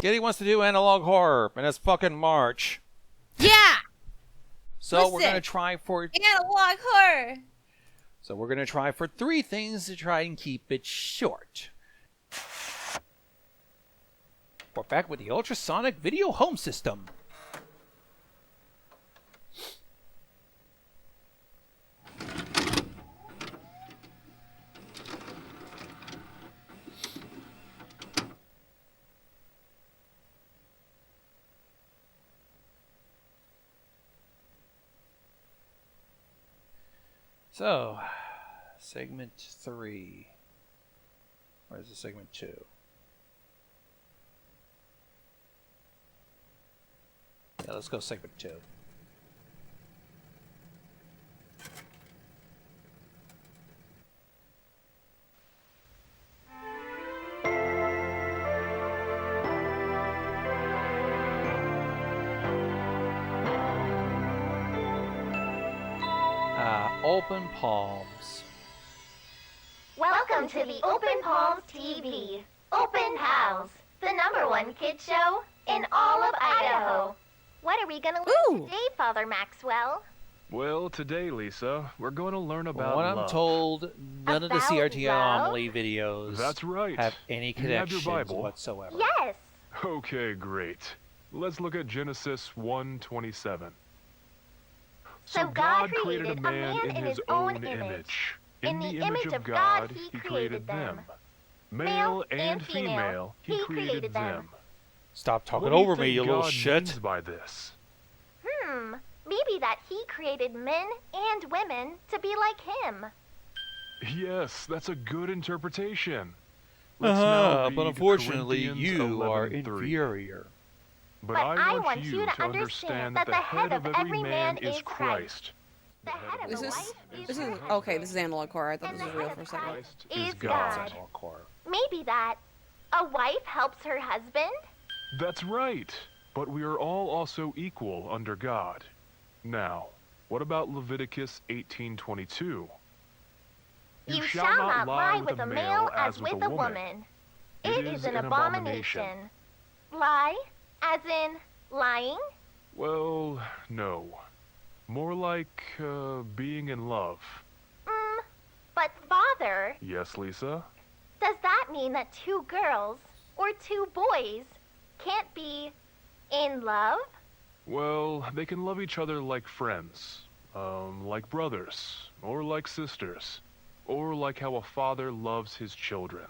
Giddy wants to do analog horror, and it's fucking March. Yeah! So we're gonna try for analog horror. So we're gonna try for 3 things to try and keep it short. We're back with the ultrasonic video home system. So, segment 3. Where's the segment 2? Yeah, let's go segment 2. Open Palms. Welcome to the Open Palms TV. Open Pals, the #1 kid show in all of Idaho. What are we going to learn today, Father Maxwell? Well, today, Lisa, we're going to learn about what love. I'm told, none of the CRT anomaly videos That's right. have any connections your Bible? whatsoever. Yes. Okay, great. Let's look at Genesis 1:27. So God created a man in his own image. In the image of God, he created them. Male and female, he created them. Stop talking What do you over me, think you little God shit. means by this? Maybe that he created men and women to be like him. Yes, that's a good interpretation. Let's now read but unfortunately, Corinthians you are 11:3. inferior. But I I want want you you to to understand that the head of every man is Christ. The head of Is the this wife this her is husband. okay, this is analog horror. I thought And this the was real head for a of second. Christ is is God. God. Maybe that a wife helps her husband. That's right. But we are all also equal under God. Now, what about Leviticus 18:22? You shall not lie with a male as with a woman. It is an abomination. Lie? As in lying? Well, no. More like being in love. But Father, Yes, Lisa? does that mean that 2 girls or 2 boys can't be in love? Well, they can love each other like friends, like brothers, or like sisters, or like how a father loves his children.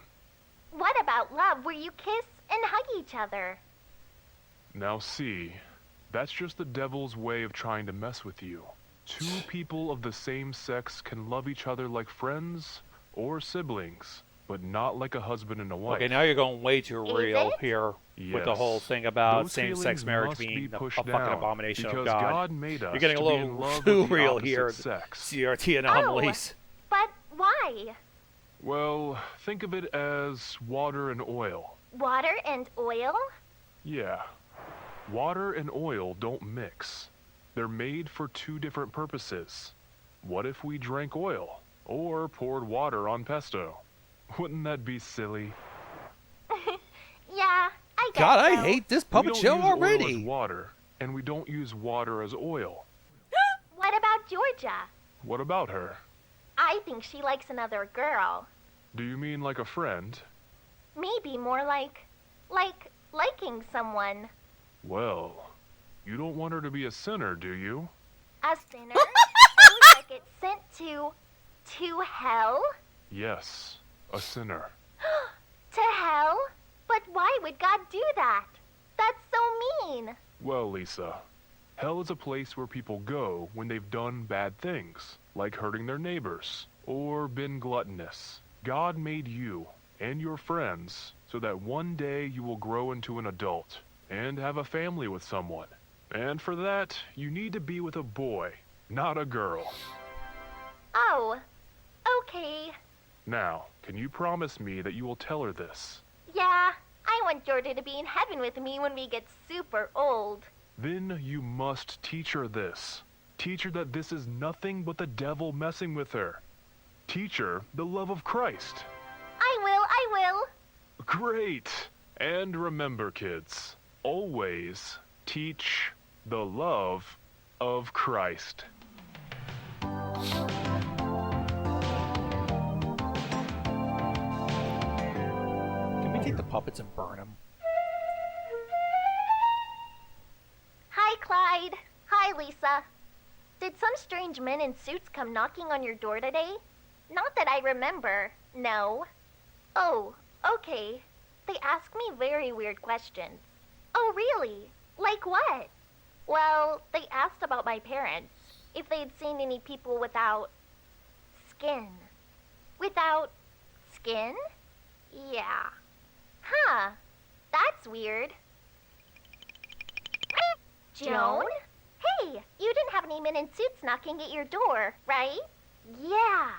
What about love where you kiss and hug each other? Now see, that's just the devil's way of trying to mess with you. 2 people of the same sex can love each other like friends or siblings, but not like a husband and a wife. Okay, now you're going way too Is real it? here with the Yes. whole thing about Those same-sex feelings marriage must be being a pushed fucking down, abomination of because God. made us You're getting a to be in little love too with the real opposite here. sex. CRT anomalies. But why? Well, think of it as water and oil. Water and oil? Yeah. Water and oil don't mix. They're made for 2 different purposes. What if we drank oil or poured water on pesto? Wouldn't that be silly? Yeah, I guess God, I so. hate this We puppet don't show use oil as already. water, and we don't use water as oil. What about Georgia? What about her? I think she likes another girl. Do you mean like a friend? Maybe more like liking someone. Well, you don't want her to be a sinner, do you? A sinner? Sounds like it's sent to hell? Yes, a sinner. To hell? But why would God do that? That's so mean. Well, Lisa, hell is a place where people go when they've done bad things, like hurting their neighbors or been gluttonous. God made you and your friends so that one day you will grow into an adult and have a family with someone. And for that, you need to be with a boy, not a girl. Oh, okay. Now, can you promise me that you will tell her this? Yeah, I want Georgia to be in heaven with me when we get super old. Then you must teach her this. Teach her that this is nothing but the devil messing with her. Teach her the love of Christ. I will. Great! And remember, kids, always teach the love of Christ. Can we take the puppets and burn them? Hi, Clyde. Hi, Lisa. Did some strange men in suits come knocking on your door today? Not that I remember. No. Oh, okay. They ask me very weird questions. Oh, really? Like what? Well, they asked about my parents. If they'd seen any people without skin. Without skin? Yeah. Huh. That's weird. Joan? Hey, you didn't have any men in suits knocking at your door, right? Yeah.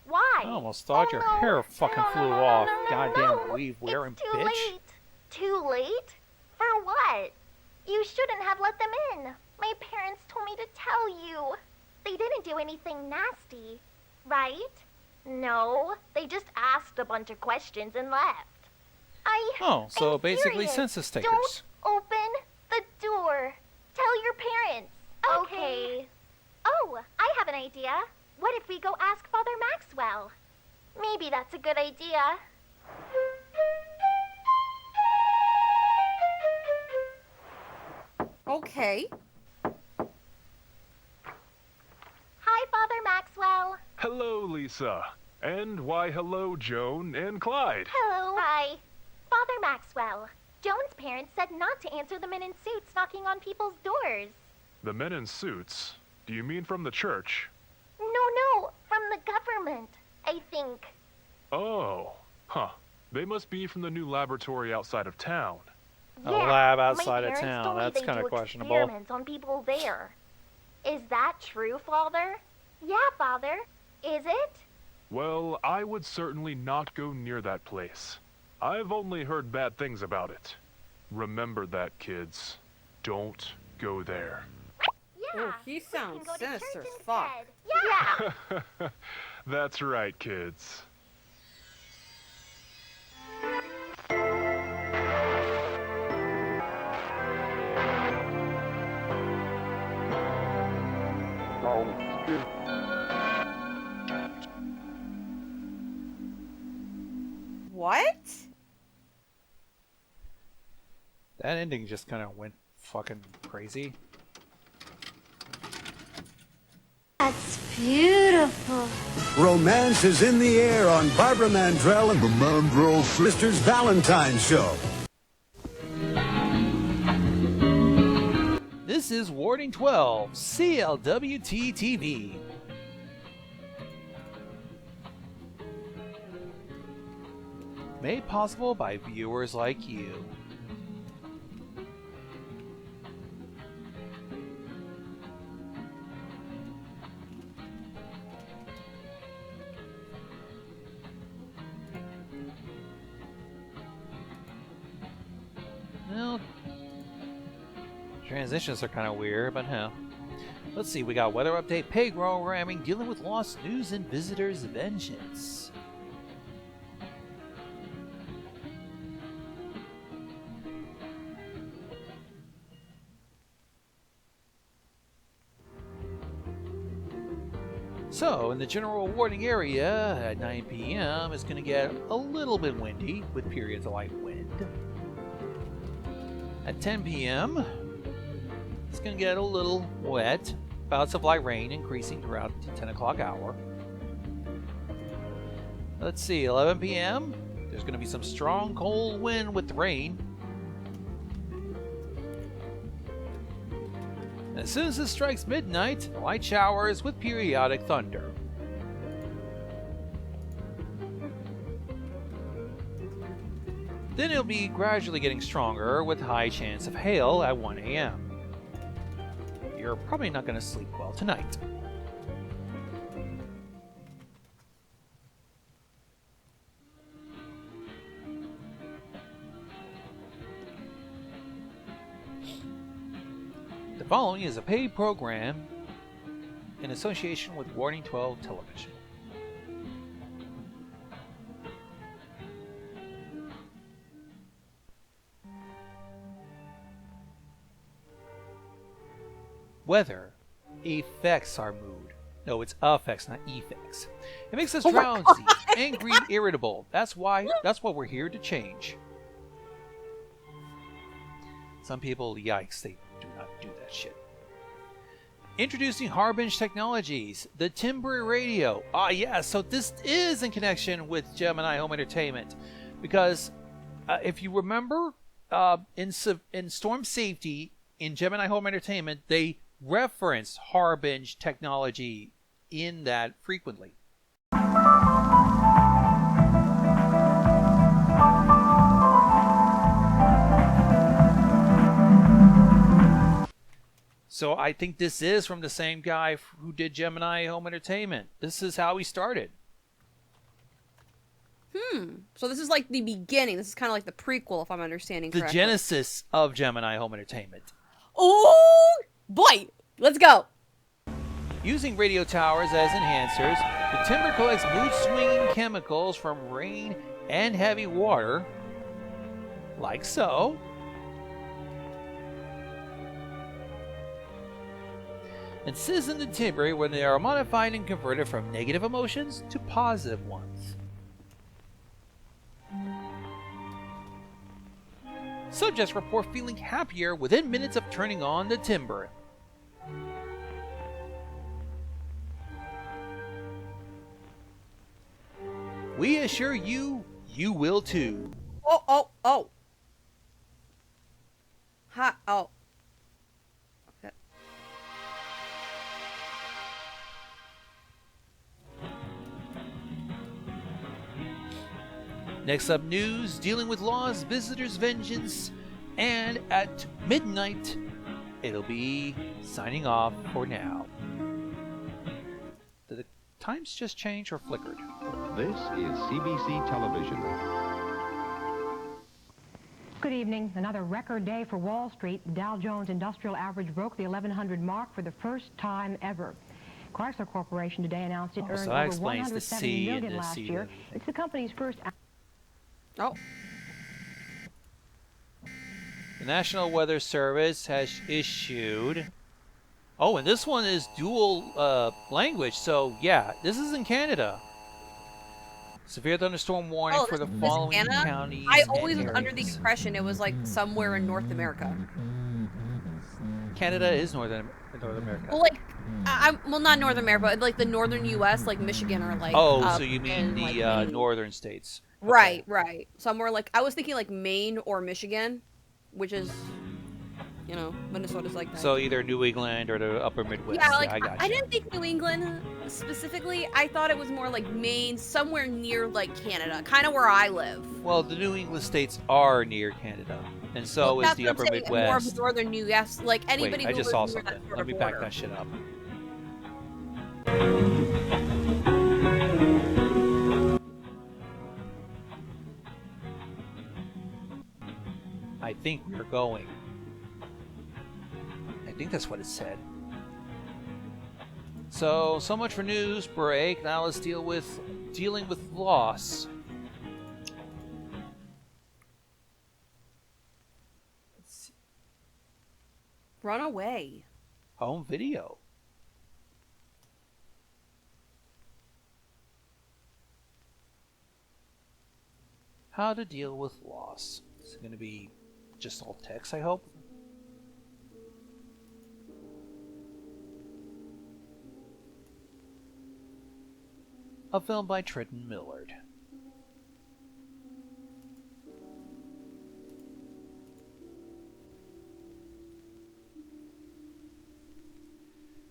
Why? I almost thought your no. hair fucking No, flew no, no, off. no, no, Goddamn no. weave wearing It's too bitch. late. Too late? For what? You shouldn't have let them in. My parents told me to tell you. They didn't do anything nasty, right? No, they just asked a bunch of questions and left. Oh, so I'm basically serious. census takers. Don't open the door. Tell your parents. Okay. Oh, I have an idea. What if we go ask Father Maxwell? Maybe that's a good idea. Okay. Hi, Father Maxwell. Hello, Lisa. And why hello, Joan and Clyde. Hello. Hi. Father Maxwell. Joan's parents said not to answer the men in suits knocking on people's doors. The men in suits? Do you mean from the church? No, from the government, I think. Oh, huh. They must be from the new laboratory outside of town. A lab my outside of parents town. told me That's they kinda do questionable. Experiments on people there. Is that true, Father? Yeah, Father. Is it? Well, I would certainly not go near that place. I've only heard bad things about it. Remember that, kids. Don't go there. Yeah. Oh, he we sounds can go to sinister church as fuck. instead. Yeah. That's right, kids. What? That ending just kind of went fucking crazy. That's beautiful. Romance is in the air on Barbara Mandrell and the Mandrell Sisters Valentine's Show. This is Warning 12, CLWT TV. Made possible by viewers like you. Well, transitions are kind of weird, but hell. Let's see, we got weather update, pay programming, dealing with lost news, and visitors' vengeance. So, in the general warning area at 9 p.m., it's going to get a little bit windy with periods of light wind. At 10 p.m., it's going to get a little wet, bouts of light rain increasing throughout the 10 o'clock hour. Let's see, 11 p.m., there's going to be some strong cold wind with rain. As soon as it strikes midnight, light showers with periodic thunder. Then it'll be gradually getting stronger with high chance of hail at 1 a.m. You're probably not going to sleep well tonight. The following is a paid program in association with Warning 12 Television. Weather affects our mood. No, it's affects, not effects. It makes us Oh my drowsy, angry, irritable. That's what we're here to change. Some people, yikes, they do not do that shit. Introducing Harbinge Technologies, the Timbre Radio. Ah, yeah, so this is in connection with Gemini Home Entertainment. Because if you remember, in Storm Safety, in Gemini Home Entertainment, they reference Harbinge Technology in that frequently. So I think this is from the same guy who did Gemini Home Entertainment. This is how he started. So this is like the beginning. This is kind of like the prequel, if I'm understanding correctly. The genesis of Gemini Home Entertainment. Oh, boy. Let's go. Using radio towers as enhancers, the timber collects mood-swinging chemicals from rain and heavy water, like so, and sits in the timber when they are modified and converted from negative emotions to positive ones. Subjects report feeling happier within minutes of turning on the timber. We assure you, you will too. Oh. Ha, oh. Okay. Next up, news dealing with laws, visitors' vengeance, and at midnight, it'll be signing off for now. Did the times just change or flickered? This is CBC Television. Good evening. Another record day for Wall Street. The Dow Jones Industrial Average broke the 1100 mark for the first time ever. Chrysler Corporation today announced it earned so that over explains the $170 C in million the last C year. then. It's the company's first. Oh. The National Weather Service has issued... Oh, and this one is dual language, so yeah, this is in Canada. Severe thunderstorm warning for the this is following Canada? counties. I and always was under the areas. impression it was like somewhere in North America. Canada is North America. Well, like, well, not North America, but like the northern U.S., like Michigan or like. Oh, up so you mean in, the like, Maine. northern states. Right, right. Somewhere like I was thinking like Maine or Michigan, which is, you know, Minnesota's like that. So either New England or the upper Midwest. yeah, like I got I you. didn't think New England specifically. I thought it was more like Maine, somewhere near like Canada, kind of where I live. Well, the New England states are near Canada, and so is That's the what upper I'm saying, More of Midwest. northern U.S. Like anybody Wait, I who just lives saw near that something. sort Let of me back border. that shit up. I think we're going. I think that's what it said. So much for news break. Now let's dealing with loss. Let's see. Run away. Home video. How to deal with loss. Is it going to be just all text, I hope? A film by Trenton Millard.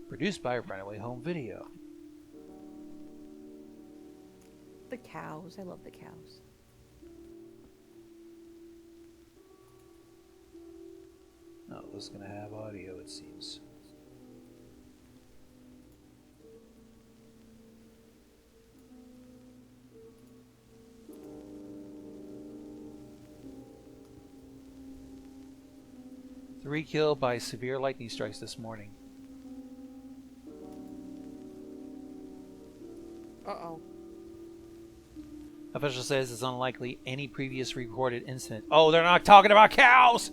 Produced by Runaway Home Video. The cows. I love the cows. No, this is going to have audio, it seems. Three killed by severe lightning strikes this morning. Uh-oh. Official says it's unlikely any previous reported incident. Oh, they're not talking about cows!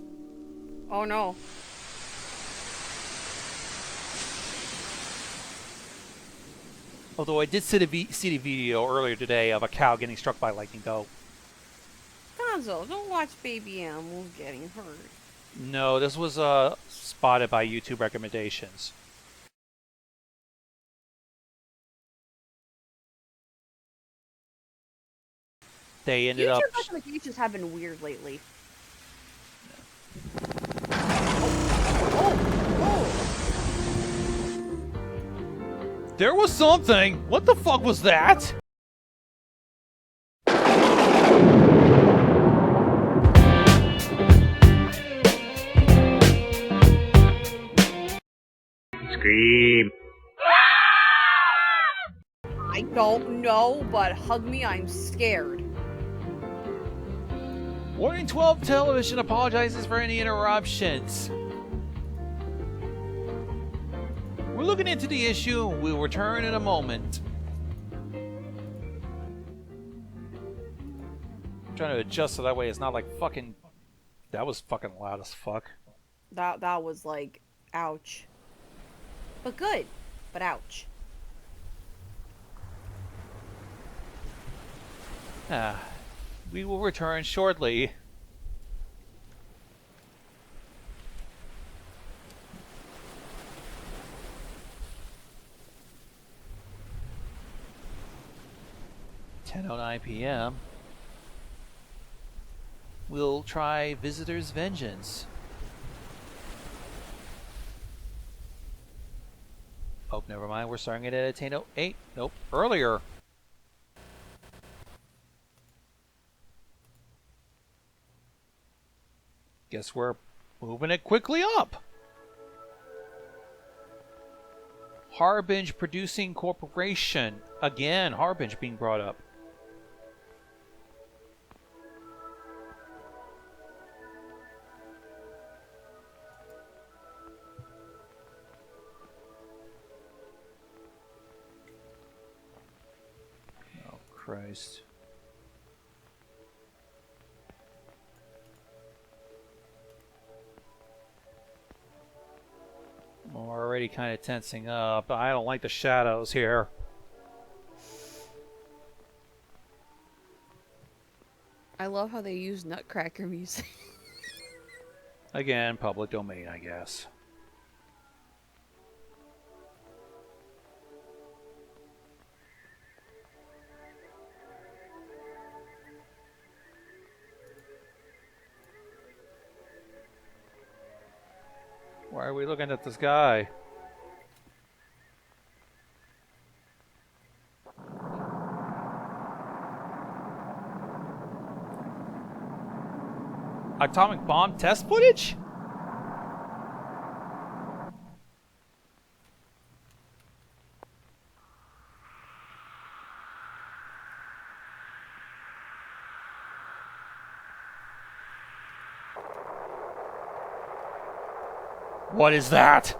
Oh no. Although I did see the video earlier today of a cow getting struck by lightning, though. Gonzo, don't watch baby animals getting hurt. No, this was spotted by YouTube recommendations. They ended up... YouTube recommendations have been weird lately. There was something! What the fuck was that? Scream. I don't know, but hug me, I'm scared. Warning 12 Television apologizes for any interruptions. We're looking into the issue and we'll return in a moment. I'm trying to adjust so that way it's not like fucking... That was fucking loud as fuck. That was like, ouch. But good, but ouch. We will return shortly. $10:09 p.m. We'll try Visitor's Vengeance. Oh, never mind. We're starting it at 10:08. Nope, earlier. Guess we're moving it quickly up. Harbinge Producing Corporation. Again, Harbinge being brought up. Oh, Christ. I'm already kind of tensing up. I don't like the shadows here. I love how they use Nutcracker music. Again, public domain, I guess. Why are we looking at the sky? Atomic bomb test footage? What is that?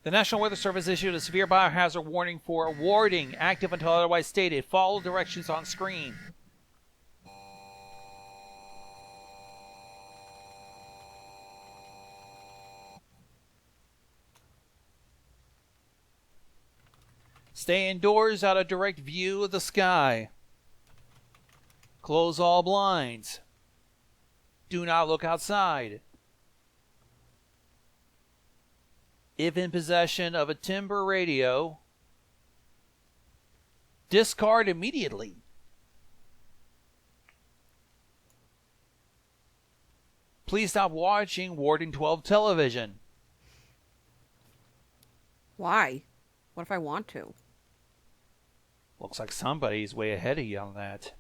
The National Weather Service issued a severe biohazard warning for warding, active until otherwise stated. Follow directions on screen. Stay indoors out of direct view of the sky. Close all blinds. Do not look outside. If in possession of a timber radio, discard immediately. Please stop watching Warden 12 television. Why? What if I want to? Looks like somebody's way ahead of you on that.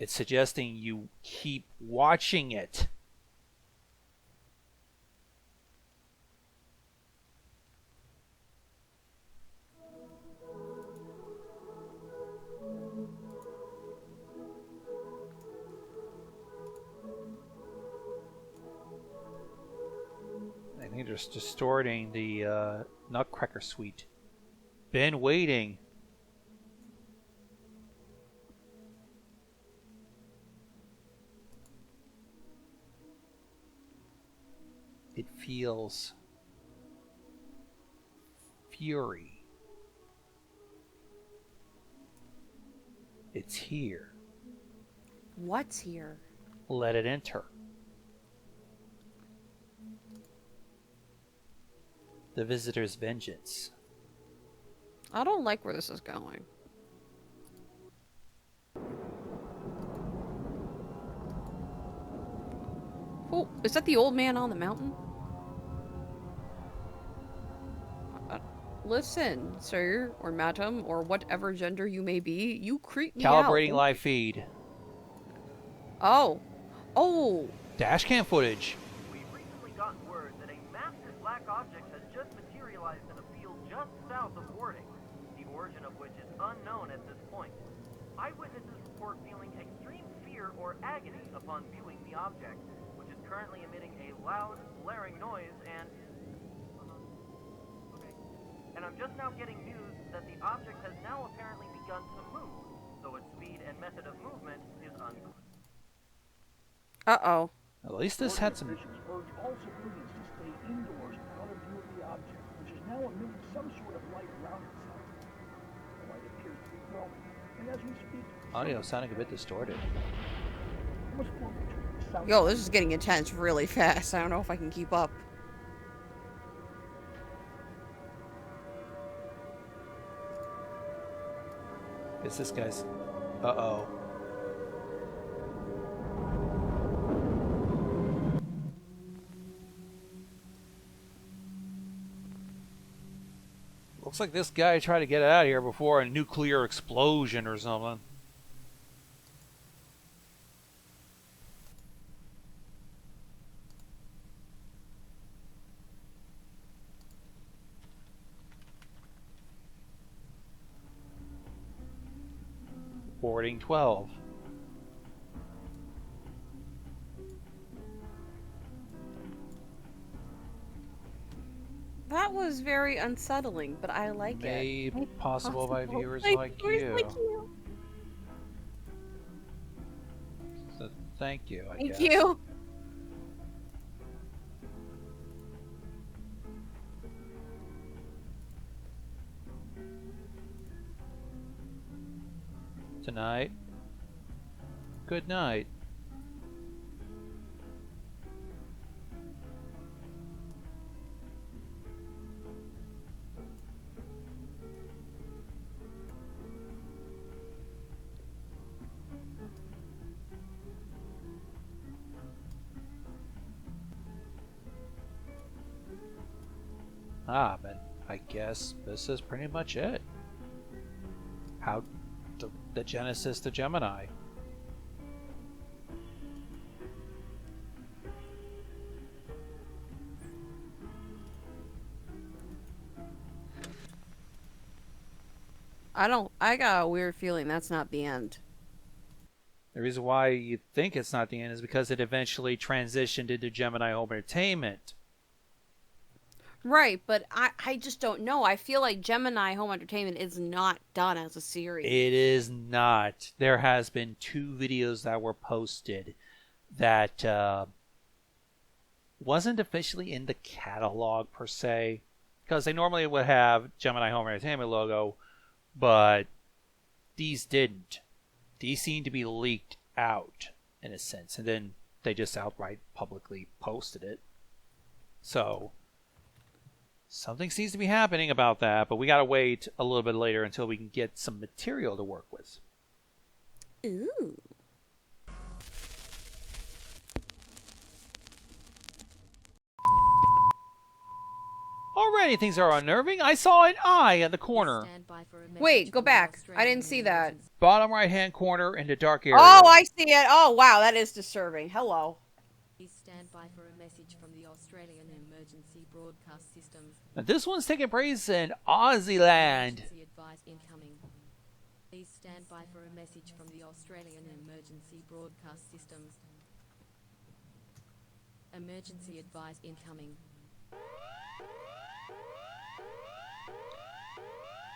It's suggesting you keep watching it. I think they're just distorting the Nutcracker suite. Been waiting. It feels fury. It's here. What's here? Let it enter. The visitor's vengeance. I don't like where this is going. Oh, is that the old man on the mountain? Listen, sir, or madam, or whatever gender you may be, you creep me out. Calibrating live feed. Oh. Oh. Dashcam footage. We've recently gotten word that a massive black object has just materialized in a field just south of Warding, the origin of which is unknown at this point. Eyewitnesses report feeling extreme fear or agony upon viewing the object, which is currently emitting a loud, blaring noise and... And I'm just now getting news that the object has now apparently begun to move, though its speed and method of movement is unclear. Uh-oh. At least this had some... Urge all civilians to stay indoors out of view of the object, which is now emitting some sort of light around itself. The light appears to be growing, and as we speak... Audio sounding a bit distorted. Yo, this is getting intense really fast. I don't know if I can keep up. It's this guy's... Uh-oh. Looks like this guy tried to get out of here before a nuclear explosion or something. Boarding 12. That was very unsettling, but I like it. Made possible by viewers like you. So thank you, I Thank guess. you. Tonight. Good night. But I guess this is pretty much it. How the Genesis to Gemini. I got a weird feeling that's not the end. The reason why you think it's not the end is because it eventually transitioned into Gemini Home Entertainment. Right, but I just don't know. I feel like Gemini Home Entertainment is not done as a series. It is not. There has been 2 videos that were posted that wasn't officially in the catalog per se, because they normally would have Gemini Home Entertainment logo, but these didn't. These seem to be leaked out in a sense, and then they just outright publicly posted it. So something seems to be happening about that, but we gotta wait a little bit later until we can get some material to work with. Ooh. Already things are unnerving. I saw an eye in the corner. Wait, go back. I didn't see that. Bottom right hand corner in the dark area. Oh, I see it. Oh, wow, that is disturbing. Hello. Please stand by for a message from the Australian Emergency Broadcast System. Now, this one's taking place in Aussie land. Emergency advice incoming. Please stand by for a message from the Australian Emergency Broadcast System. Emergency advice incoming.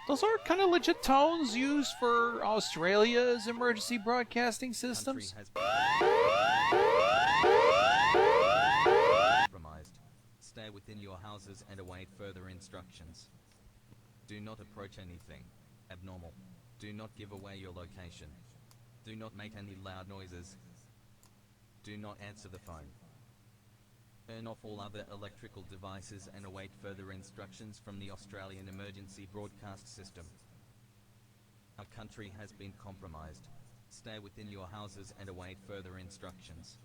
Those are kind of legit tones used for Australia's emergency broadcasting systems. Compromised. Stay within your houses and await further instructions. Do not approach anything abnormal. Do not give away your location. Do not make any loud noises. Do not answer the phone. Turn off all other electrical devices and await further instructions from the Australian Emergency Broadcast System. Our country has been compromised. Stay within your houses and await further instructions.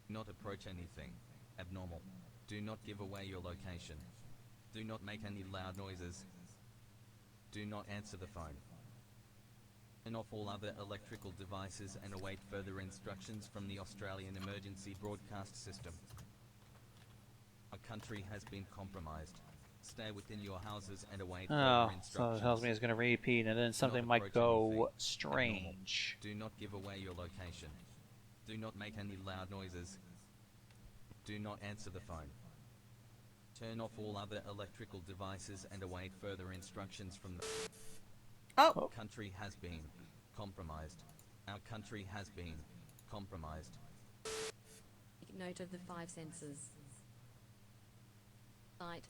Do not approach anything abnormal. Do not give away your location. Do not make any loud noises. Do not answer the phone. Turn off all other electrical devices and await further instructions from the Australian Emergency Broadcast System. Our country has been compromised. Stay within your houses and await further instructions. So it tells me it's going to repeat, and then something might go strange. Do not give away your location. Do not make any loud noises. Do not answer the phone. Turn off all other electrical devices and await further instructions from the country has been compromised. Our country has been compromised. Take note of the 5 senses. Sight.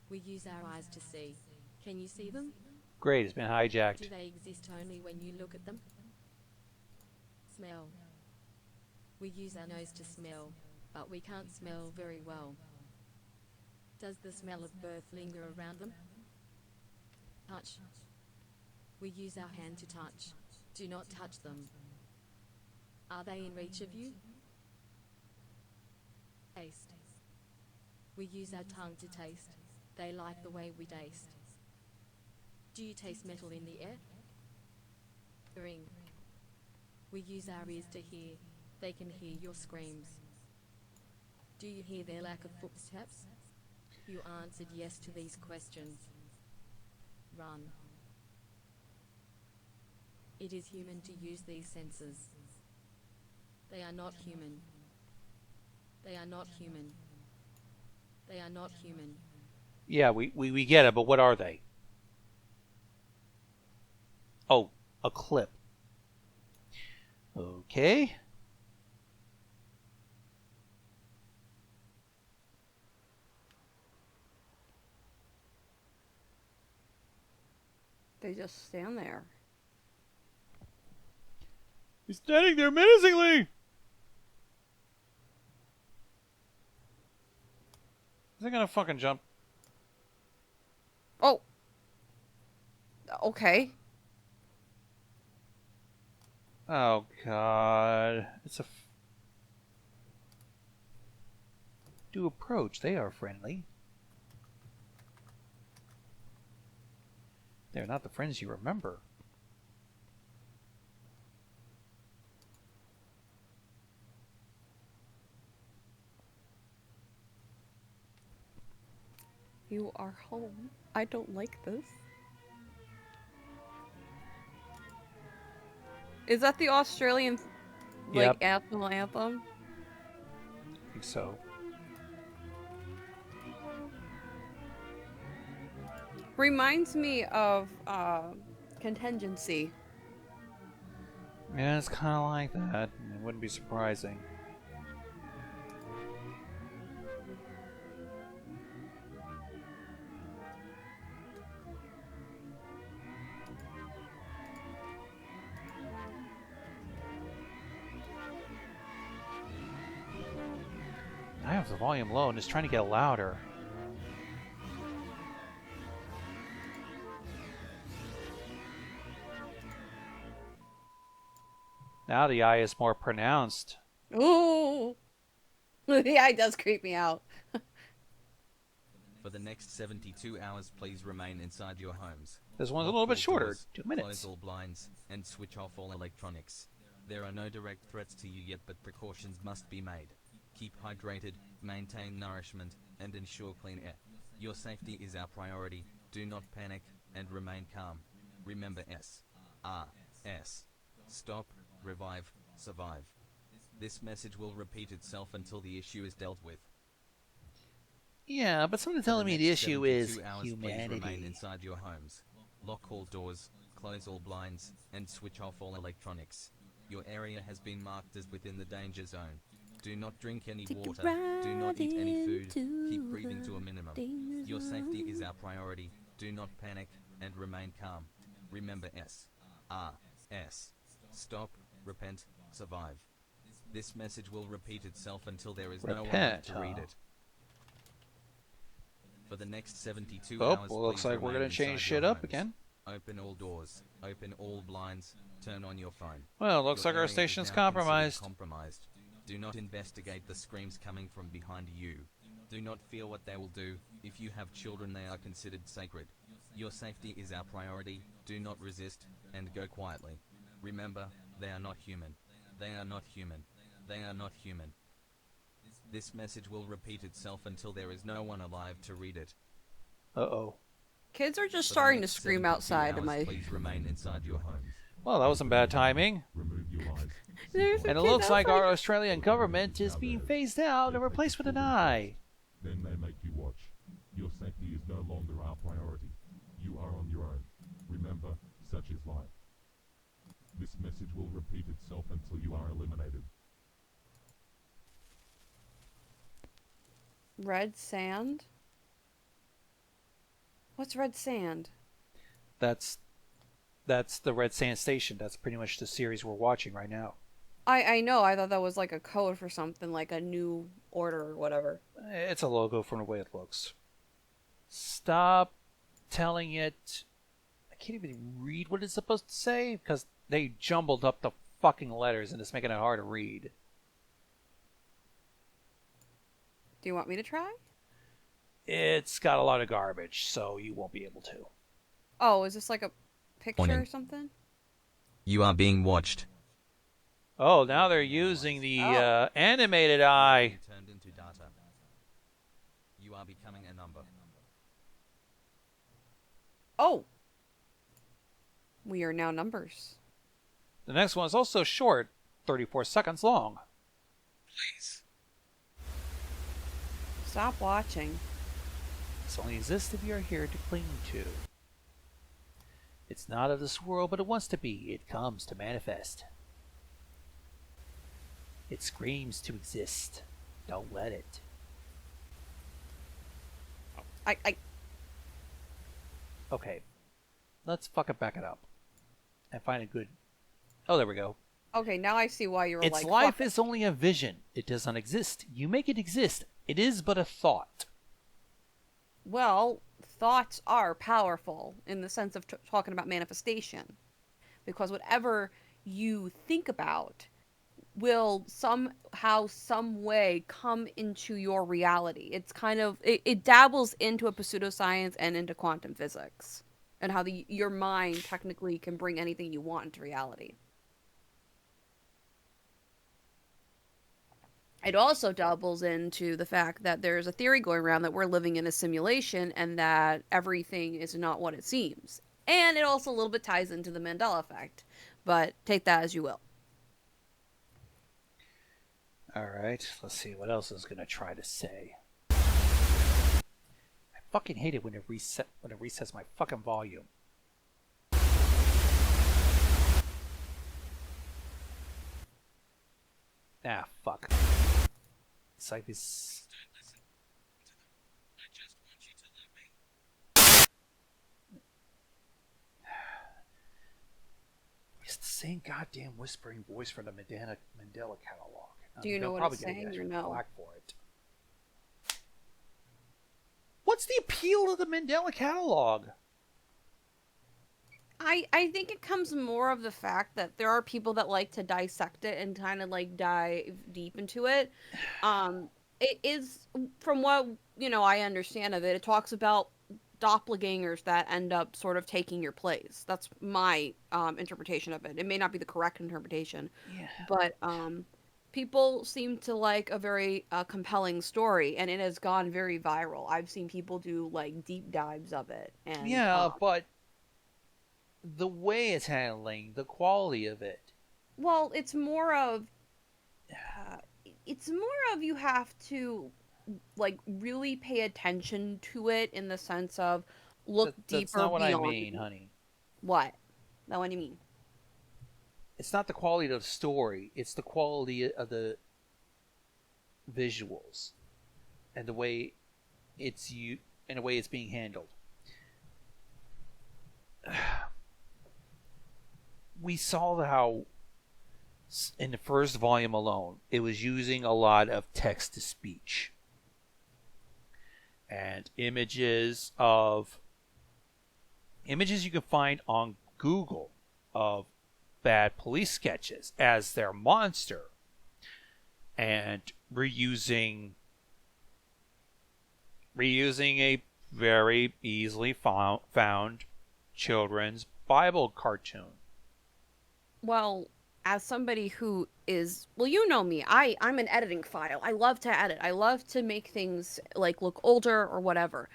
We use our eyes to see. Can you see them? Great, it's been hijacked. Do they exist only when you look at them? Smell. We use our nose to smell, but we can't smell very well. Does the smell of birth linger around them? Touch. We use our hand to touch. Do not touch them. Are they in reach of you? Taste. We use our tongue to taste. They like the way we taste. Do you taste metal in the air? Hearing. We use our ears to hear. They can hear your screams. Do you hear their lack of footsteps? You answered yes to these questions. Run. It is human to use these senses. They are not human. They are not human. They are not human. Yeah, we get it, but what are they? Oh, a clip. Okay. They just stand there. He's standing there menacingly! Is it gonna fucking jump? Oh! Okay. Oh, God. It's a... Do approach. They are friendly. They're not the friends you remember. You are home. I don't like this. Is that the Australian, like, national anthem? I think so. Reminds me of Contingency. Yeah, it's kind of like that. It wouldn't be surprising. I have the volume low and it's trying to get louder. Now the eye is more pronounced. Ooh! The eye does creep me out. For the next 72 hours, please remain inside your homes. This one's a Lock little bit all shorter, doors, 2 minutes. Close all blinds, and switch off all electronics. There are no direct threats to you yet, but precautions must be made. Keep hydrated, maintain nourishment, and ensure clean air. Your safety is our priority. Do not panic, and remain calm. Remember S. Stop, revive, survive. This message will repeat itself until the issue is dealt with. Yeah, but something's telling me the issue is 72 hours, humanity. Please remain inside your homes. Lock all doors, close all blinds, and switch off all electronics. Your area has been marked as within the danger zone. Do not drink any water. Do not eat any food. Keep breathing to a minimum. Your safety is our priority. Do not panic and remain calm. Remember S. Stop, repent, survive. This message will repeat itself until there is no one left to read it. For the next 72 hours, well, looks please like we're remain going to change inside shit your up homes. again. Open all doors, open all blinds, turn on your phone. Well, looks Your like our area is station's now compromised. considered compromised. Do not investigate the screams coming from behind you. Do not fear what they will do. If you have children, they are considered sacred. Your safety is our priority. Do not resist, and go quietly. Remember, they are not human. They are not human. They are not human. This message will repeat itself until there is no one alive to read it. Uh-oh. Kids are just For the starting to next scream 72 outside hours, of my... Please remain inside your homes. Well, that wasn't bad timing. There's a And it kid looks like outside. our Australian government is being phased out and replaced with an eye. Then they make you watch. Your safety is no longer our priority. You are on your own. Remember, such is life. This message will repeat itself until you are eliminated. Red sand? What's red sand? That's the Red Sand Station. That's pretty much the series we're watching right now. I know. I thought that was like a code for something, like a new order or whatever. It's a logo from the way it looks. Stop telling it. I can't even read what it's supposed to say because they jumbled up the fucking letters and it's making it hard to read. Do you want me to try? It's got a lot of garbage, so you won't be able to. Oh, is this like a picture Morning. or something? You are being watched. Oh, now they're using the animated eye. Turned into data. You are becoming a number. Oh! We are now numbers. The next one is also short, 34 seconds long. Please. Stop watching. This only exists if you are here to cling to. It's not of this world, but it wants to be. It comes to manifest. It screams to exist. Don't let it. Okay. Let's fucking back it up. And find a good... Oh, there we go. Okay, now I see why you were Its like... life fuck it. is only a vision. It does not exist. You make it exist. It is but a thought. Well, thoughts are powerful in the sense of talking about manifestation. Because whatever you think about will somehow, some way come into your reality. It's kind of, it dabbles into a pseudoscience and into quantum physics. And how your mind technically can bring anything you want into reality. It also doubles into the fact that there's a theory going around that we're living in a simulation and that everything is not what it seems. And it also a little bit ties into the Mandela effect. But take that as you will. Alright, let's see what else is going to try to say. I fucking hate it when it resets my fucking volume. Ah, fuck. It's like this... It's the same goddamn whispering voice from the Mandela catalog. Do you know what it's saying or no? Black for it. What's the appeal of the Mandela catalog? I think it comes more of the fact that there are people that like to dissect it and kind of like dive deep into it. It is, from what, I understand of it, it talks about doppelgangers that end up sort of taking your place. That's my interpretation of it. It may not be the correct interpretation, but people seem to like a very compelling story, and it has gone very viral. I've seen people do like deep dives of it. And but the way it's handling, the quality of it. Well, it's more of you have to like really pay attention to it in the sense of look deeper. That's not what beyond. I mean, honey. What? Now, what do you mean? It's not the quality of the story. It's the quality of the visuals and the way it's being handled. we saw how in the first volume alone, it was using a lot of text to speech and images you can find on Google of bad police sketches as their monster, and reusing a very easily found children's Bible cartoon. Well, as somebody who is, well, you know me, I'm an editing file. I love to edit. I love to make things like look older or whatever.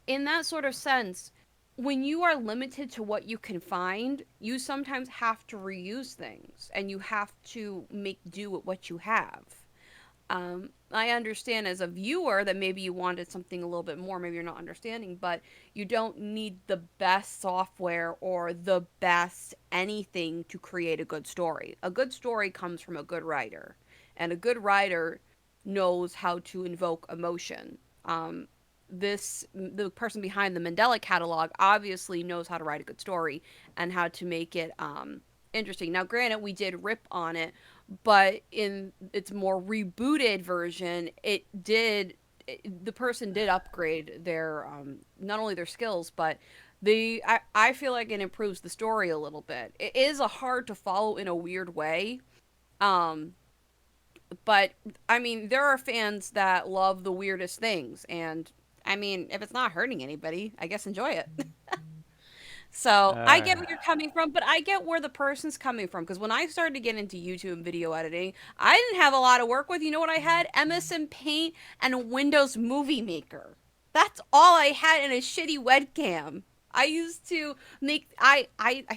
In that sort of sense, when you are limited to what you can find, you sometimes have to reuse things and you have to make do with what you have. I understand as a viewer that maybe you wanted something a little bit more, maybe you're not understanding, but you don't need the best software or the best anything to create a good story. A good story comes from a good writer, and a good writer knows how to invoke emotion. The person behind the Mandela catalog obviously knows how to write a good story and how to make it interesting. Now, granted, we did rip on it, but in its more rebooted version, the person did upgrade their not only their skills, but I feel like it improves the story a little bit. It is a hard to follow in a weird way. But I mean, there are fans that love the weirdest things, and I mean, if it's not hurting anybody, I guess enjoy it. So I get where you're coming from, but I get where the person's coming from. Because when I started to get into YouTube and video editing, I didn't have a lot of work with. You know what I had? MSN Paint and Windows Movie Maker. That's all I had in a shitty webcam. I used to make, I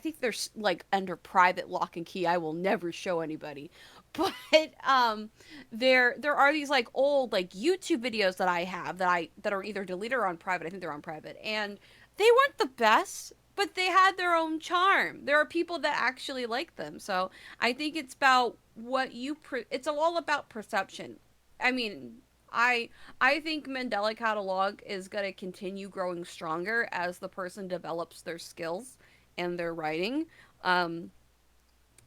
think there's like under private lock and key. I will never show anybody. But there are these like old like YouTube videos that I have that are either deleted or on private. I think they're on private, and they weren't the best, but they had their own charm. There are people that actually like them. So I think it's about what it's all about perception. I mean, I think Mandela Catalog is going to continue growing stronger as the person develops their skills and their writing. And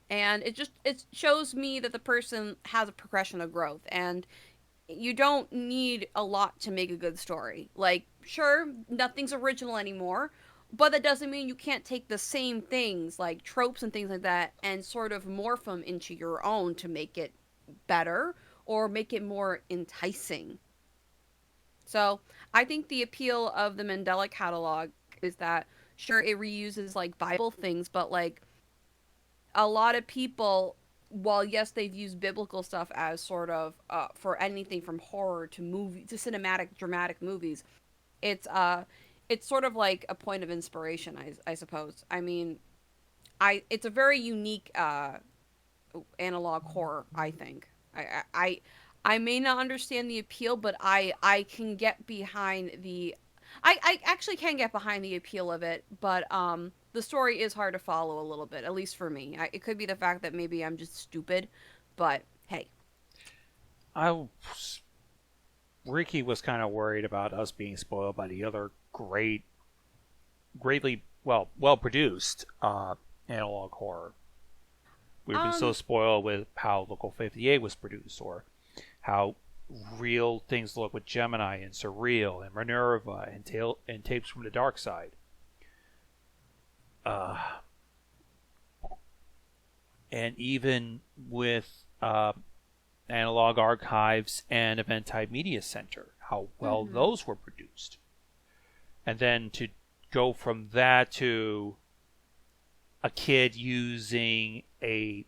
it shows me that the person has a progression of growth, and you don't need a lot to make a good story. Like, sure, nothing's original anymore, but that doesn't mean you can't take the same things, like tropes and things like that, and sort of morph them into your own to make it better or make it more enticing. So I think the appeal of the Mandela Catalog is that, sure, it reuses like Bible things, but like a lot of people, while yes, they've used biblical stuff as sort of for anything from horror to movie to cinematic, dramatic movies, it's sort of like a point of inspiration, I suppose. I mean, it's a very unique analog horror, I think. I may not understand the appeal, but I can get behind the I actually can get behind the appeal of it, but the story is hard to follow a little bit, at least for me. It could be the fact that maybe I'm just stupid, but hey. Ricky was kind of worried about us being spoiled by the other greatly well produced analog horror. We've been so spoiled with how Local 58 was produced, or how real things look with Gemini and Surreal and Minerva and Tapes from the Dark Side. And even with Analog Archives and Eventide Media Center, how well those were produced. And then to go from that to a kid using an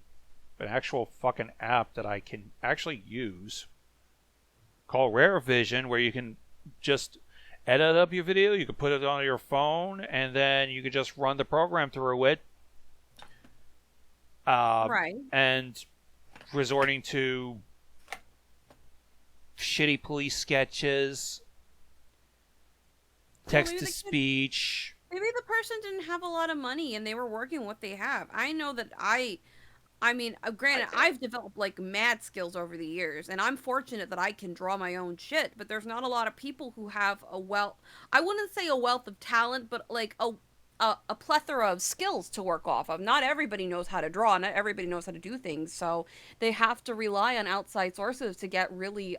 actual fucking app that I can actually use called Rare Vision, where you can just edit up your video, you can put it on your phone, and then you can just run the program through it. Right. And resorting to shitty police sketches, text to speech. Maybe the person didn't have a lot of money and they were working with what they have. I know that I mean, granted, I've developed like mad skills over the years, and I'm fortunate that I can draw my own shit, but there's not a lot of people who have I wouldn't say a wealth of talent, but like a plethora of skills to work off of. Not everybody knows how to draw. Not everybody knows how to do things. So they have to rely on outside sources to get really,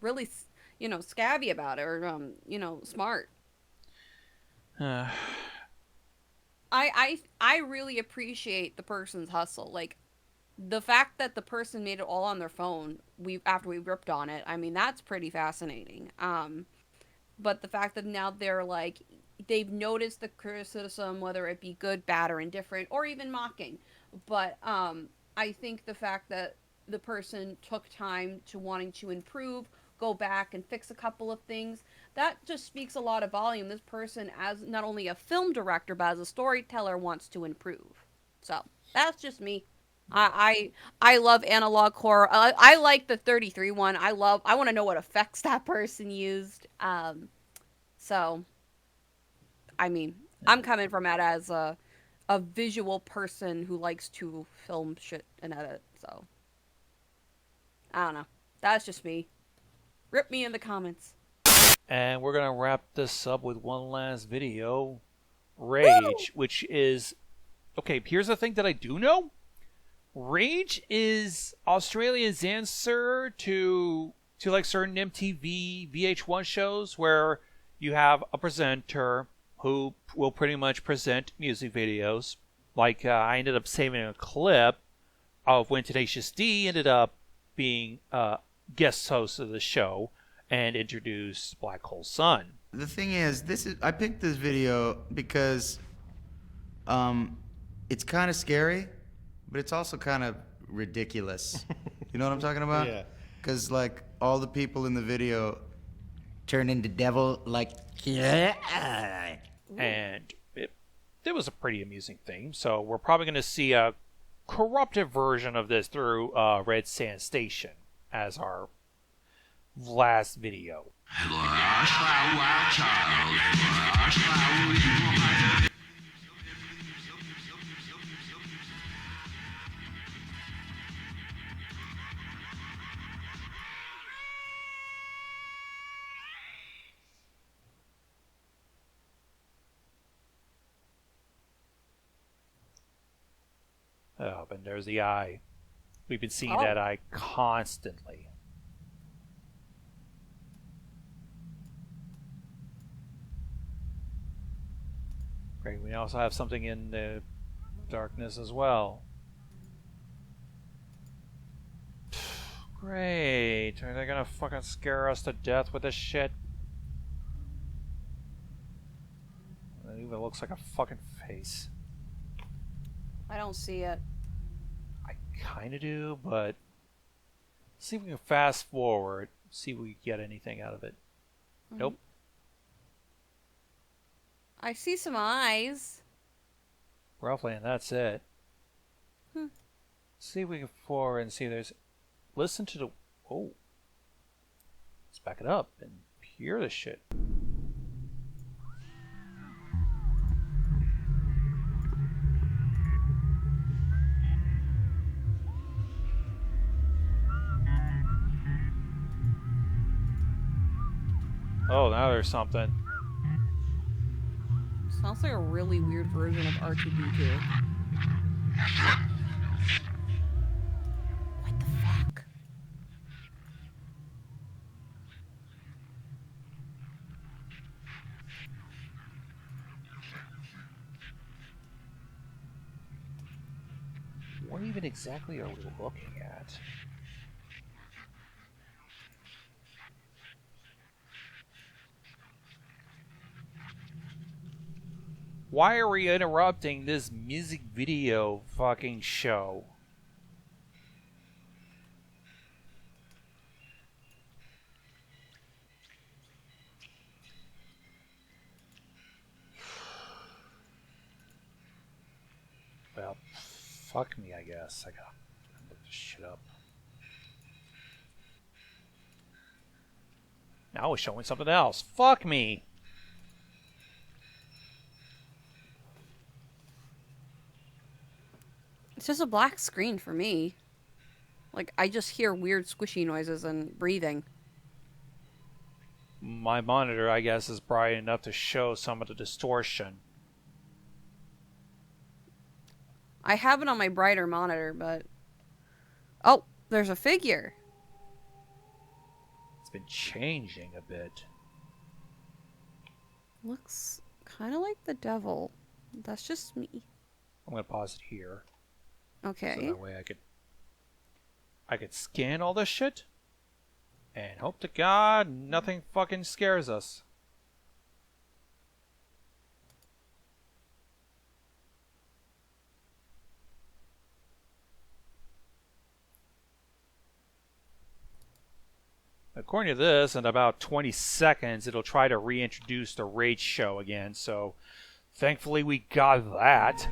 really, scabby about it, or smart. I really appreciate the person's hustle. Like, the fact that the person made it all on their phone after we ripped on it, I mean, that's pretty fascinating. But the fact that now they're like, they've noticed the criticism, whether it be good, bad, or indifferent, or even mocking. But I think the fact that the person took time to wanting to improve, go back and fix a couple of things, that just speaks a lot of volume. This person, as not only a film director, but as a storyteller, wants to improve. So that's just me. I love analog horror. I like the 33 one. I want to know what effects that person used. So, I mean, I'm coming from it as a visual person who likes to film shit and edit. So, I don't know. That's just me. Rip me in the comments. And we're going to wrap this up with one last video. Rage, which is... Okay, here's the thing that I do know. Rage is Australia's answer to like certain MTV VH1 shows where you have a presenter who will pretty much present music videos. Like I ended up saving a clip of when Tenacious D ended up being guest host of the show and introduced Black Hole Sun. The thing is, I picked this video because it's kind of scary, but it's also kind of ridiculous. You know what I'm talking about? Yeah. Because, like, all the people in the video turn into devil, like, yeah. And it was a pretty amusing thing. So we're probably going to see a corrupted version of this through Red Sand Station as our last video. Oh, and there's the eye. We've been seeing that eye constantly. Great, we also have something in the darkness as well. Great, are they gonna fucking scare us to death with this shit? It even looks like a fucking face. I don't see it. I kind of do, but see if we can fast forward, see if we get anything out of it. Mm-hmm. Nope. I see some eyes. Roughly, and that's it. See if we can forward and see if there's... Listen to the... Oh. Let's back it up and hear this shit. Oh, now there's something. Sounds like a really weird version of R2-D2. What the fuck? What even exactly are we looking at? Why are we interrupting this music video fucking show? Well, fuck me, I guess. I gotta look this shit up. Now it's showing something else. Fuck me. It's just a black screen for me. Like, I just hear weird squishy noises and breathing. My monitor, I guess, is bright enough to show some of the distortion. I have it on my brighter monitor, but... Oh, there's a figure. It's been changing a bit. Looks kind of like the devil. That's just me. I'm gonna pause it here. Okay. So that way I could scan all this shit and hope to God nothing fucking scares us. According to this, in about 20 seconds, it'll try to reintroduce the Rage Show again, so thankfully we got that.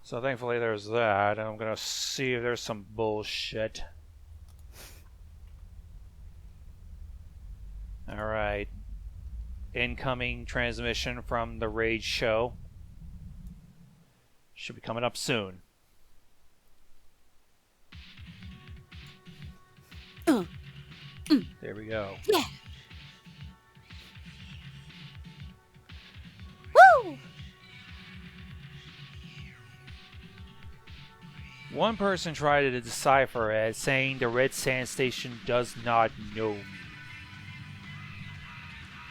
So thankfully there's that, and I'm gonna see if there's some bullshit. Alright. Incoming transmission from the Rage Show. Should be coming up soon. There we go. Yeah. Woo! One person tried to decipher it, saying the red sand station does not know me.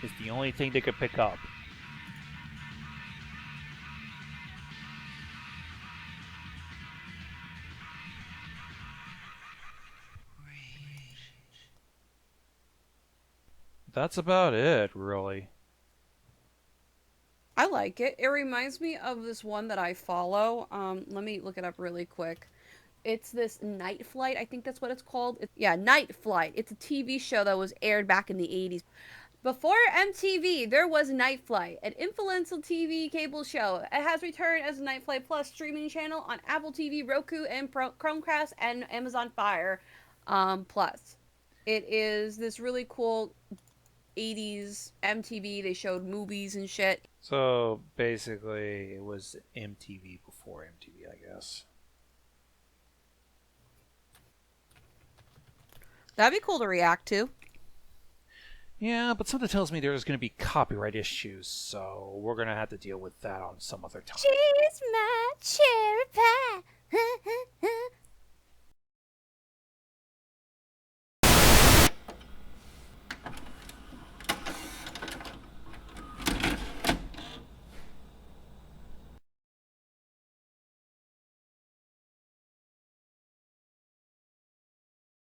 It's the only thing they could pick up. That's about it, really. I like it. It reminds me of this one that I follow. Let me look it up really quick. It's this Night Flight. I think that's what it's called. Night Flight. It's a TV show that was aired back in the 80s. Before MTV, there was Night Flight, an influential TV cable show. It has returned as a Night Flight Plus streaming channel on Apple TV, Roku, and Chromecast, and Amazon Fire Plus. It is this really cool 80s MTV. They showed movies and shit. So basically, it was MTV before MTV, I guess. That'd be cool to react to. Yeah, but something tells me there's going to be copyright issues, so we're going to have to deal with that on some other time. Cheese